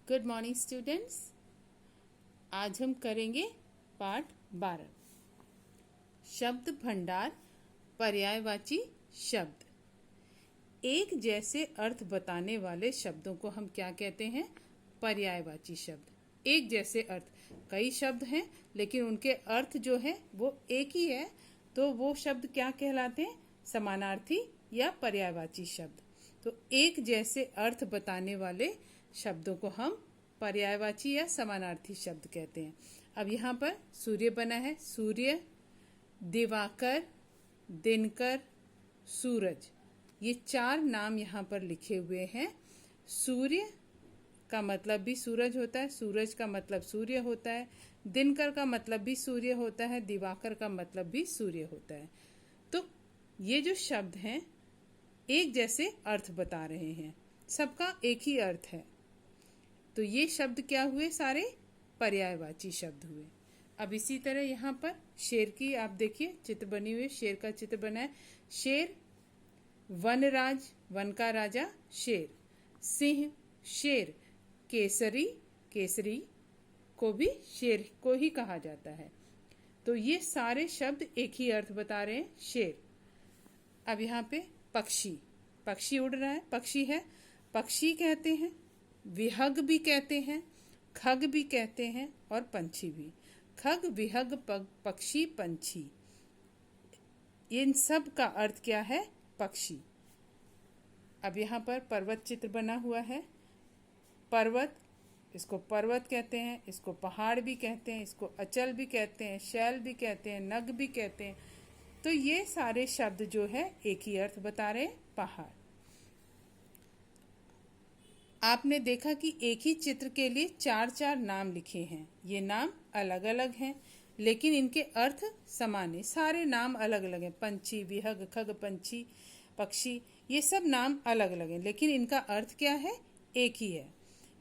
Good morning students. आज हम करेंगे पाठ 12 शब्द भंडार पर्यायवाची शब्द। एक जैसे अर्थ बताने वाले शब्दों को हम क्या कहते हैं? पर्यायवाची शब्द। एक जैसे अर्थ, कई शब्द हैं लेकिन उनके अर्थ जो है वो एक ही है, तो वो शब्द क्या कहलाते हैं? समानार्थी या पर्यायवाची शब्द। तो एक जैसे अर्थ बताने वाले शब्दों को हम पर्यायवाची या समानार्थी शब्द कहते हैं। अब यहाँ पर सूर्य बना है, सूर्य, दिवाकर, दिनकर, सूरज, ये चार नाम यहाँ पर लिखे हुए हैं। सूर्य का मतलब भी सूरज होता है, सूरज का मतलब सूर्य होता है, दिनकर का मतलब भी सूर्य होता है, दिवाकर का मतलब भी सूर्य होता है। तो ये जो शब्द हैं एक जैसे अर्थ बता रहे हैं, सबका एक ही अर्थ है। तो ये शब्द क्या हुए? सारे पर्यायवाची शब्द हुए। अब इसी तरह यहाँ पर शेर की आप देखिए चित्र बनी हुई, शेर का चित्र बना है। शेर, वनराज, वन का राजा शेर, सिंह, शेर, केसरी, केसरी को भी शेर को ही कहा जाता है। तो ये सारे शब्द एक ही अर्थ बता रहे हैं, शेर। अब यहाँ पे पक्षी, पक्षी उड़ रहा है, पक्षी है, पक्षी कहते हैं, विहग भी कहते हैं, खग भी कहते हैं और पंछी भी। खग, विहग, पक्षी, पंछी, इन सब का अर्थ क्या है? पक्षी। अब यहाँ पर पर्वत चित्र बना हुआ है। पर्वत, इसको पर्वत कहते हैं, इसको पहाड़ भी कहते हैं, इसको अचल भी कहते हैं, शैल भी कहते हैं, नग भी कहते हैं। तो ये सारे शब्द जो है एक ही अर्थ बता रहे हैं, पहाड़। आपने देखा कि एक ही चित्र के लिए चार चार नाम लिखे हैं। ये नाम अलग अलग हैं लेकिन इनके अर्थ समान है। सारे नाम अलग अलग हैं, पंछी, विहग, खग, पंछी, पक्षी, ये सब नाम अलग अलग हैं लेकिन इनका अर्थ क्या है? एक ही है।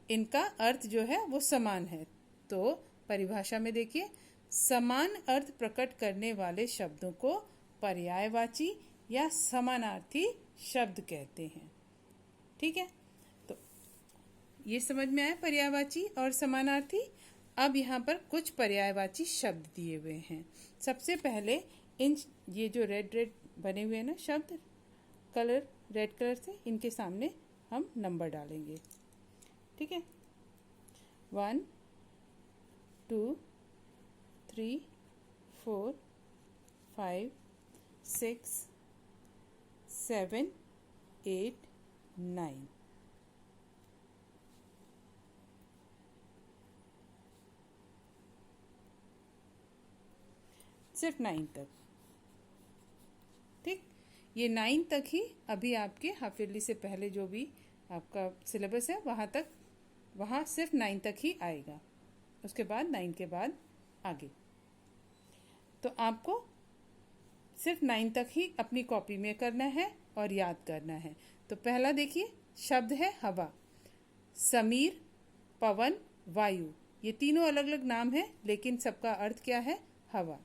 इनका अर्थ जो है वो समान है। तो परिभाषा में देखिए, समान अर्थ प्रकट करने वाले शब्दों को पर्यायवाची या समानार्थी शब्द कहते हैं। ठीक है, तो ये समझ में आया पर्यायवाची और समानार्थी। अब यहाँ पर कुछ पर्यायवाची शब्द दिए हुए हैं। सबसे पहले ये जो रेड रेड बने हुए हैं ना शब्द, कलर रेड कलर से, इनके सामने हम नंबर डालेंगे। ठीक है, 1 2 3 4 5 6 7 8 9। सिर्फ 9 तक। ठीक, ये 9 तक ही अभी आपके हाफ ईयरली से पहले जो भी आपका सिलेबस है वहाँ सिर्फ 9 तक ही आएगा। उसके बाद 9 के बाद आगे। तो आपको सिर्फ 9 तक ही अपनी कॉपी में करना है और याद करना है। तो पहला देखिए शब्द है हवा। समीर, पवन, वायु, ये तीनों अलग अलग नाम है लेकिन सबका अर्थ क्या है? हवा।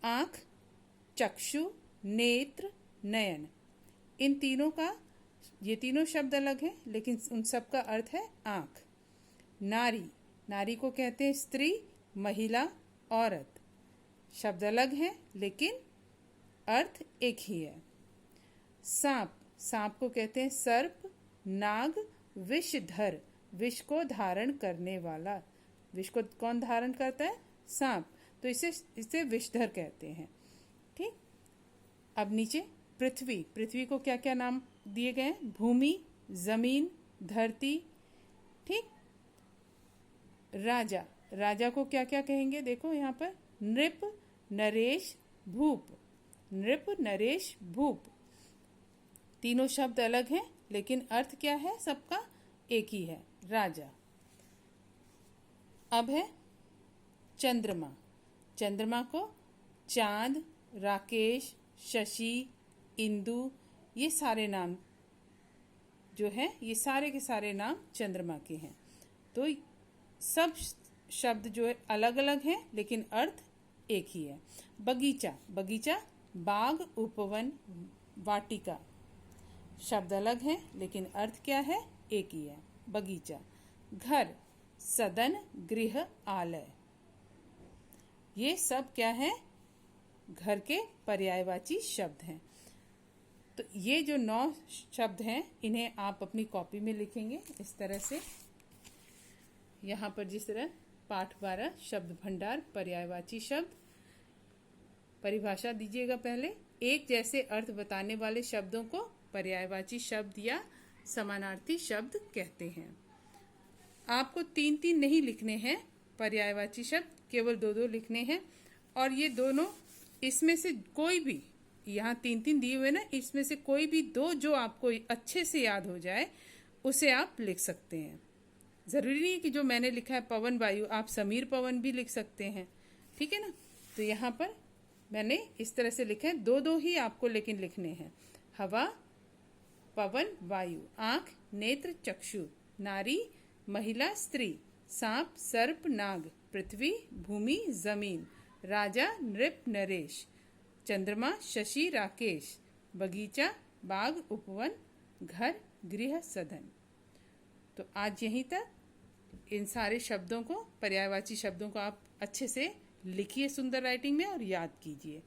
आँख, चक्षु, नेत्र, नयन, इन तीनों का, ये तीनों शब्द अलग हैं लेकिन उन सब का अर्थ है आँख। नारी, नारी को कहते हैं स्त्री, महिला, औरत, शब्द अलग हैं लेकिन अर्थ एक ही है। सांप, सांप को कहते हैं सर्प, नाग, विषधर, विष को धारण करने वाला, विष को कौन धारण करता है? सांप, तो इसे विषधर कहते हैं। ठीक, अब नीचे पृथ्वी, पृथ्वी को क्या क्या नाम दिए गए हैं? भूमि, जमीन, धरती। ठीक, राजा, राजा को क्या क्या कहेंगे? देखो यहाँ पर नृप, नरेश, भूप, नृप, नरेश, भूप, तीनों शब्द अलग हैं लेकिन अर्थ क्या है? सबका एक ही है, राजा। अब है चंद्रमा, चंद्रमा को चांद, राकेश, शशि, इंदु, ये सारे नाम जो हैं ये सारे के सारे नाम चंद्रमा के हैं। तो सब शब्द जो है अलग अलग हैं लेकिन अर्थ एक ही है। बगीचा, बगीचा, बाग, उपवन, वाटिका, शब्द अलग हैं लेकिन अर्थ क्या है? एक ही है, बगीचा। घर, सदन, गृह, आलय। ये सब क्या है? घर के पर्यायवाची शब्द हैं। तो ये जो 9 शब्द हैं इन्हें आप अपनी कॉपी में लिखेंगे इस तरह से। यहाँ पर जिस तरह पाठ 12 शब्द भंडार पर्यायवाची शब्द। परिभाषा दीजिएगा पहले। एक जैसे अर्थ बताने वाले शब्दों को पर्यायवाची शब्द या समानार्थी शब्द कहते हैं। आपको 3-3 नहीं लिखने हैं पर्यायवाची शब्द, केवल 2-2 लिखने हैं। और ये दोनों, इसमें से कोई भी, यहाँ 3-3 दिए हुए ना, इसमें से कोई भी 2 जो आपको अच्छे से याद हो जाए उसे आप लिख सकते हैं। ज़रूरी नहीं कि जो मैंने लिखा है पवन वायु, आप समीर पवन भी लिख सकते हैं, ठीक है ना। तो यहाँ पर मैंने इस तरह से लिखा है, 2-2 ही आपको लेकिन लिखने हैं। हवा, पवन, वायु। आँख, नेत्र, चक्षु। नारी, महिला, स्त्री। सांप, सर्प, नाग। पृथ्वी, भूमि, जमीन। राजा, नृप, नरेश। चंद्रमा, शशि, राकेश। बगीचा, बाग, उपवन। घर, गृह, सदन। तो आज यहीं तक। इन सारे शब्दों को, पर्यायवाची शब्दों को आप अच्छे से लिखिए सुंदर राइटिंग में और याद कीजिए।